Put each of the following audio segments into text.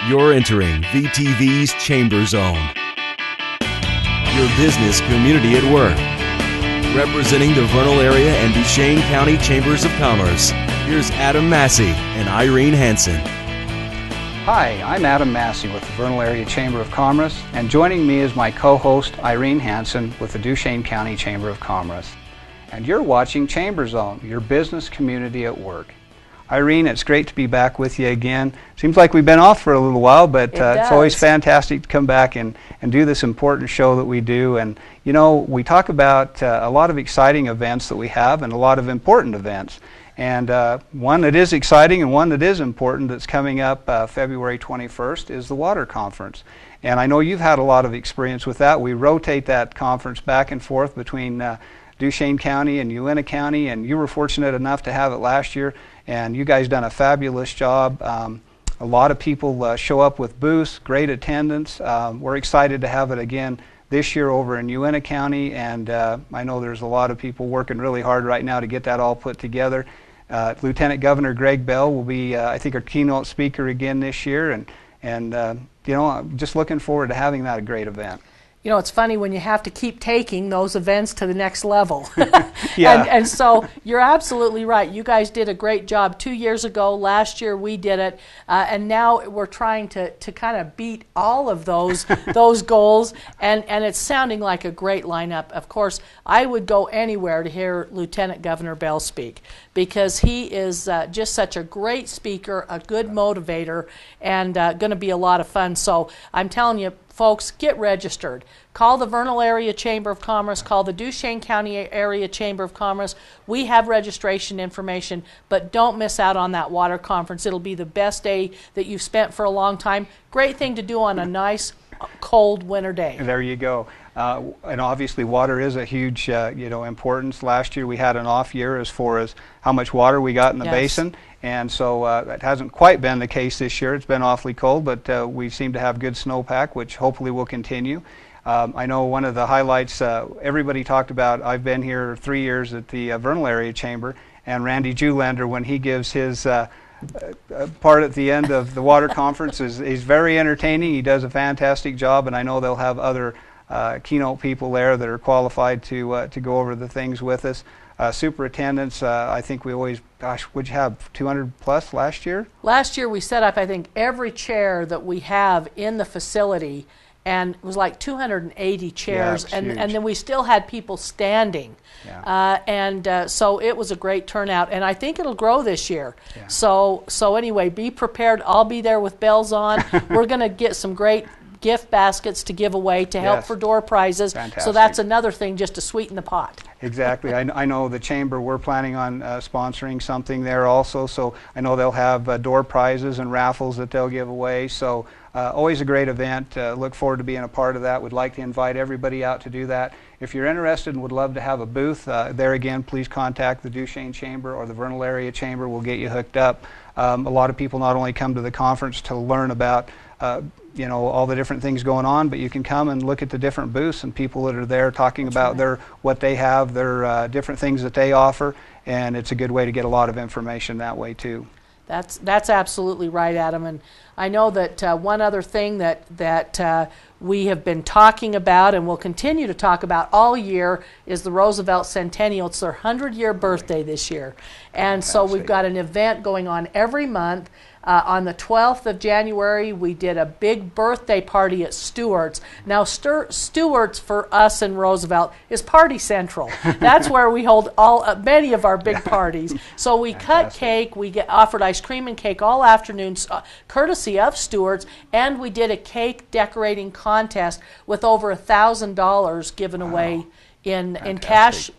You're entering VTV's Chamber Zone. Your business community at work. Representing the Vernal area and Duchesne County Chambers of Commerce, here's Adam Massey and Irene Hansen. Hi, I'm Adam Massey with the Vernal Area Chamber of Commerce, and joining me is my co-host Irene Hansen with the Duchesne County Chamber of Commerce. And you're watching Chamber Zone, your business community at work. Irene, it's great to be back with you again. Seems like we've been off for a little while, but it's always fantastic to come back and do this important show that we do. And you know, we talk about a lot of exciting events that we have and a lot of important events. And one that is exciting and one that is important that's coming up February 21st is the Water Conference. And I know you've had a lot of experience with that. We rotate that conference back and forth between Duchesne County and Uintah County, and you were fortunate enough to have it last year, and you guys done a fabulous job. A lot of people show up with booths, great attendance. We're excited to have it again this year over in Uintah County, and I know there's a lot of people working really hard right now to get that all put together. Lieutenant Governor Greg Bell will be, I think, our keynote speaker again this year, and you know, I'm just looking forward to having that a great event. You know, it's funny when you have to keep taking those events to the next level. Yeah. And so you're absolutely right. You guys did a great job 2 years ago. Last year we did it. And now we're trying to kind of beat all of those goals. And it's sounding like a great lineup. Of course, I would go anywhere to hear Lieutenant Governor Bell speak, because he is just such a great speaker, a good motivator, and going to be a lot of fun. So I'm telling you, folks, get registered. Call the Vernal Area Chamber of Commerce. Call the Duchesne County Area Chamber of Commerce. We have registration information, but don't miss out on that water conference. It'll be the best day that you've spent for a long time. Great thing to do on a nice, cold winter day. There you go. And obviously water is a huge importance. Last year we had an off year as far as how much water we got in the basin, and so that hasn't quite been the case this year. It's been awfully cold, but we seem to have good snowpack, which hopefully will continue. I know one of the highlights everybody talked about, I've been here 3 years at the Vernal Area Chamber, and Randy Julander, when he gives his part at the end of the water conference, is very entertaining. He does a fantastic job, and I know they'll have other keynote people there that are qualified to go over the things with us. Super attendance, I think we always, gosh, would you have 200 plus last year? Last year we set up, I think, every chair that we have in the facility, and it was like 280 chairs, yeah, and then we still had people standing. Yeah. So it was a great turnout, and I think it'll grow this year. Yeah. So anyway, be prepared. I'll be there with bells on. We're going to get some great gift baskets to give away to help for door prizes. Fantastic. So that's another thing just to sweeten the pot. Exactly. I know the Chamber, we're planning on sponsoring something there also, so I know they'll have door prizes and raffles that they'll give away. So always a great event. Look forward to being a part of that. Would like to invite everybody out to do that. If you're interested and would love to have a booth, there again, please contact the Duchesne Chamber or the Vernal Area Chamber. We'll get you hooked up. A lot of people not only come to the conference to learn about all the different things going on, but you can come and look at the different booths and people that are there talking about what they have, their different things that they offer, and it's a good way to get a lot of information that way too. That's absolutely right, Adam. And I know that one other thing that we have been talking about and will continue to talk about all year is the Roosevelt Centennial. It's their 100-year birthday this year. And so we've got an event going on every month. On the 12th of January, we did a big birthday party at Stewart's. Now, Stewart's for us in Roosevelt is Party Central. That's where we hold many of our big parties. So we cut cake, we offered ice cream and cake all afternoon, courtesy of Stewart's, and we did a cake decorating contest with over $1,000 given away in cash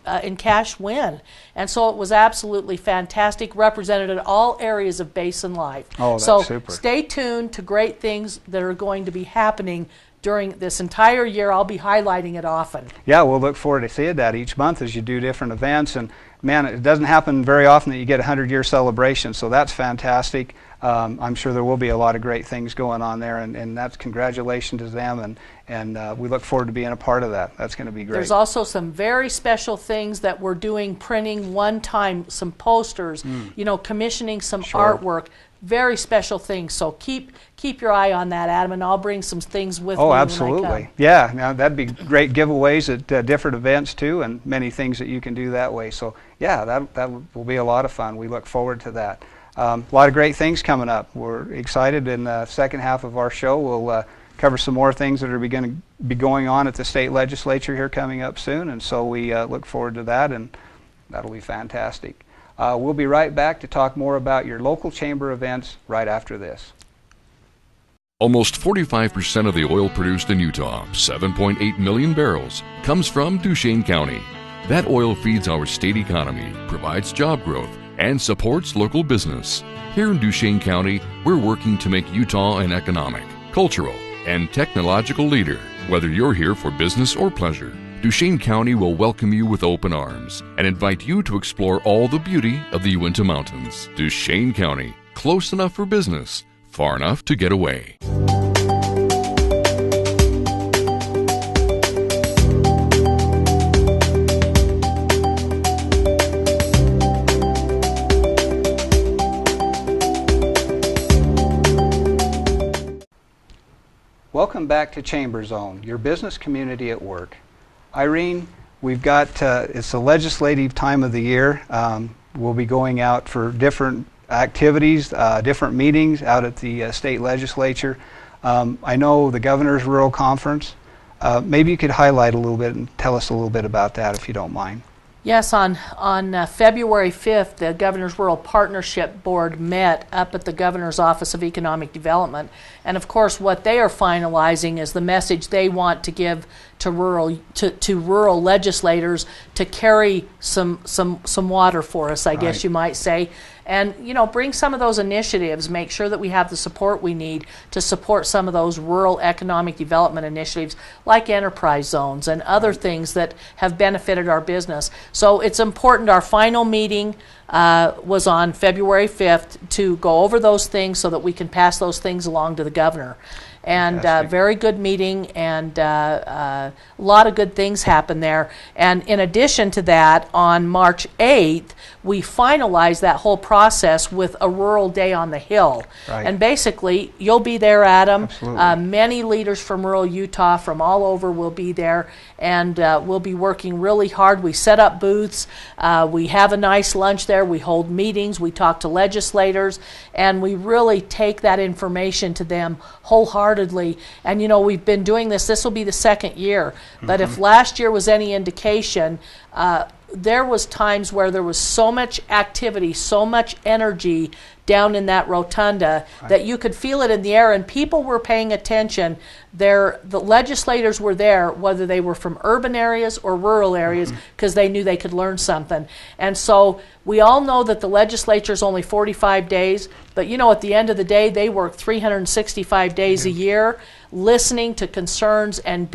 win. And so it was absolutely fantastic, represented all areas of Basin life. Oh, that's so super. Stay tuned to great things that are going to be happening during this entire year. I'll be highlighting it often. Yeah, we'll look forward to seeing that each month as you do different events. And man, it doesn't happen very often that you get a 100-year celebration, so that's fantastic. I'm sure there will be a lot of great things going on there, and that's congratulations to them, and we look forward to being a part of that. That's going to be great. There's also some very special things that we're doing, printing one time, some posters, you know, commissioning some artwork. Very special things. So keep your eye on that, Adam, and I'll bring some things with me. Oh, when absolutely. I come. Yeah, now that'd be great giveaways at different events too, and many things that you can do that way. So yeah, that will be a lot of fun. We look forward to that. A lot of great things coming up. We're excited. In the second half of our show, we'll cover some more things that are going to be going on at the state legislature here coming up soon, and so we look forward to that, and that'll be fantastic. We'll be right back to talk more about your local chamber events right after this. Almost 45% of the oil produced in Utah, 7.8 million barrels, comes from Duchesne County. That oil feeds our state economy, provides job growth, and supports local business. Here in Duchesne County, we're working to make Utah an economic, cultural, and technological leader. Whether you're here for business or pleasure, Duchesne County will welcome you with open arms and invite you to explore all the beauty of the Uinta Mountains. Duchesne County, close enough for business, far enough to get away. Welcome back to Chamber Zone, your business community at work. Irene, we've got, it's the legislative time of the year. We'll be going out for different activities, different meetings out at the state legislature. I know the Governor's Rural Conference. Maybe you could highlight a little bit and tell us a little bit about that if you don't mind. Yes, on February 5th, the Governor's Rural Partnership Board met up at the Governor's Office of Economic Development. And of course, what they are finalizing is the message they want to give to rural legislators to carry some water for us, I guess you might say. And, you know, bring some of those initiatives, make sure that we have the support we need to support some of those rural economic development initiatives like enterprise zones and other things that have benefited our business. So it's important. Our final meeting was on February 5th to go over those things so that we can pass those things along to the governor. And very good meeting, and a lot of good things happened there. And in addition to that, on March 8th, we finalized that whole process with a Rural Day on the Hill. Right. And basically, you'll be there, Adam. Absolutely. Many leaders from rural Utah from all over will be there, and we'll be working really hard. We set up booths. We have a nice lunch there. We hold meetings. We talk to legislators, and we really take that information to them wholeheartedly. And you know, we've been doing this will be the second year, but if last year was any indication, there was times where there was so much activity, so much energy down in that rotunda that you could feel it in the air, and people were paying attention. The legislators were there, whether they were from urban areas or rural areas, because they knew they could learn something. And so we all know that the legislature is only 45 days, but you know, at the end of the day, they work 365 days a year, listening to concerns and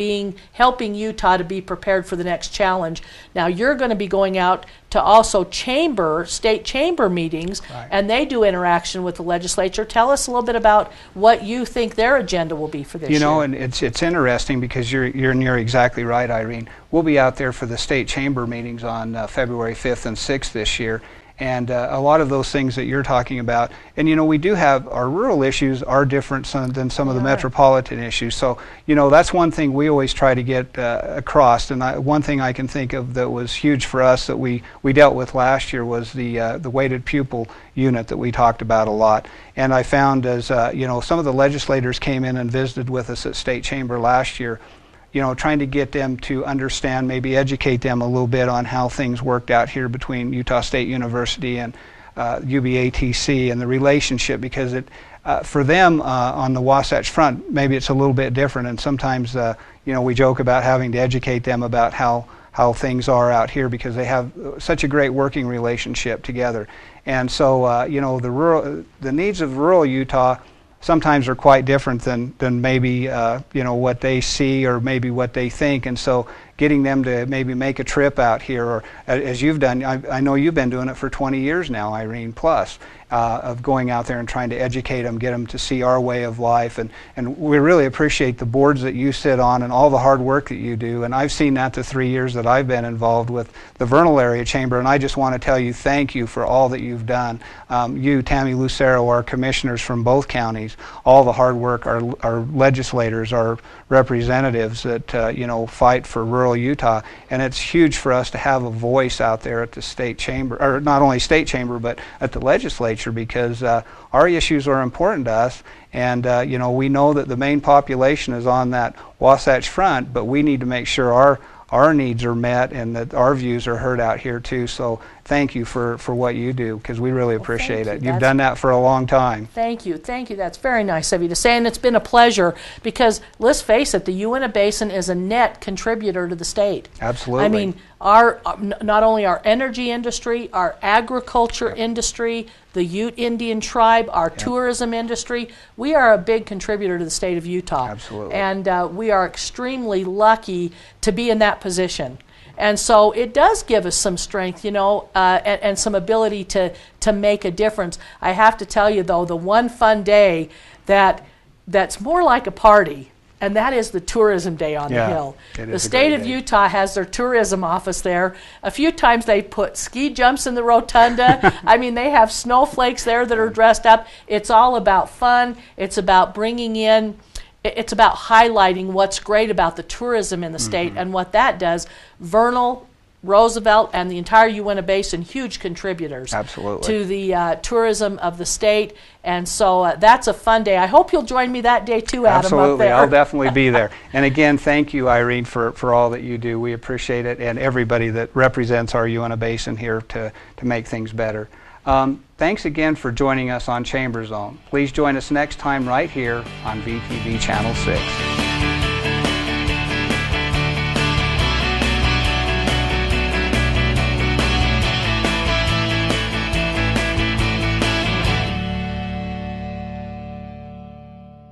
helping Utah to be prepared for the next challenge. Now you're going to be going out to also state chamber meetings, and they do interaction with the legislature. Tell us a little bit about what you think their agenda will be for this year. You know, and it's interesting because you're exactly right, Irene. We'll be out there for the state chamber meetings on February 5th and 6th this year. And a lot of those things that you're talking about, and you know, we do have our rural issues are different than some of the metropolitan issues. So you know, that's one thing we always try to get across. And one thing I can think of that was huge for us that we dealt with last year was the weighted pupil unit that we talked about a lot. And I found as you know, some of the legislators came in and visited with us at State Chamber last year, you know, trying to get them to understand, maybe educate them a little bit on how things worked out here between Utah State University and UBATC and the relationship, because it for them on the Wasatch Front, maybe it's a little bit different, and sometimes you know, we joke about having to educate them about how things are out here because they have such a great working relationship together. And so you know, the needs of rural Utah sometimes are quite different than maybe you know, what they see or maybe what they think. And so getting them to maybe make a trip out here, or as you've done. I know you've been doing it for 20 years now, Irene, plus. Of going out there and trying to educate them, get them to see our way of life, and we really appreciate the boards that you sit on and all the hard work that you do. And I've seen that the 3 years that I've been involved with the Vernal Area Chamber, and I just want to tell you thank you for all that you've done. You, Tammy Lucero, our commissioners from both counties, all the hard work, our legislators, our representatives that you know, fight for rural Utah, and it's huge for us to have a voice out there at the state chamber, or not only state chamber but at the legislature, because our issues are important to us, and you know, we know that the main population is on that Wasatch Front, but we need to make sure our needs are met and that our views are heard out here too. So thank you for what you do, because we really appreciate it. You've done that for a long time. Thank you. Thank you. That's very nice of you to say, and it's been a pleasure, because let's face it, the Uinta Basin is a net contributor to the state. Absolutely. I mean, not only our energy industry, our agriculture industry, the Ute Indian tribe, our tourism industry, we are a big contributor to the state of Utah. Absolutely. And we are extremely lucky to be in that position. And so it does give us some strength, you know, and some ability to make a difference. I have to tell you, though, the one fun day that's more like a party, and that is the tourism day on the Hill. The state of Utah has their tourism office there. A few times they put ski jumps in the rotunda. I mean, they have snowflakes there that are dressed up. It's all about fun. It's about bringing in, it's about highlighting what's great about the tourism in the state and what that does. Vernal, Roosevelt, and the entire Uinta Basin, huge contributors to the tourism of the state. And so that's a fun day. I hope you'll join me that day too, Adam. Absolutely, up there. I'll definitely be there. And again, thank you, Irene, for all that you do. We appreciate it, and everybody that represents our Uinta Basin here to make things better. Thanks again for joining us on Chamber Zone. Please join us next time right here on VTV Channel 6.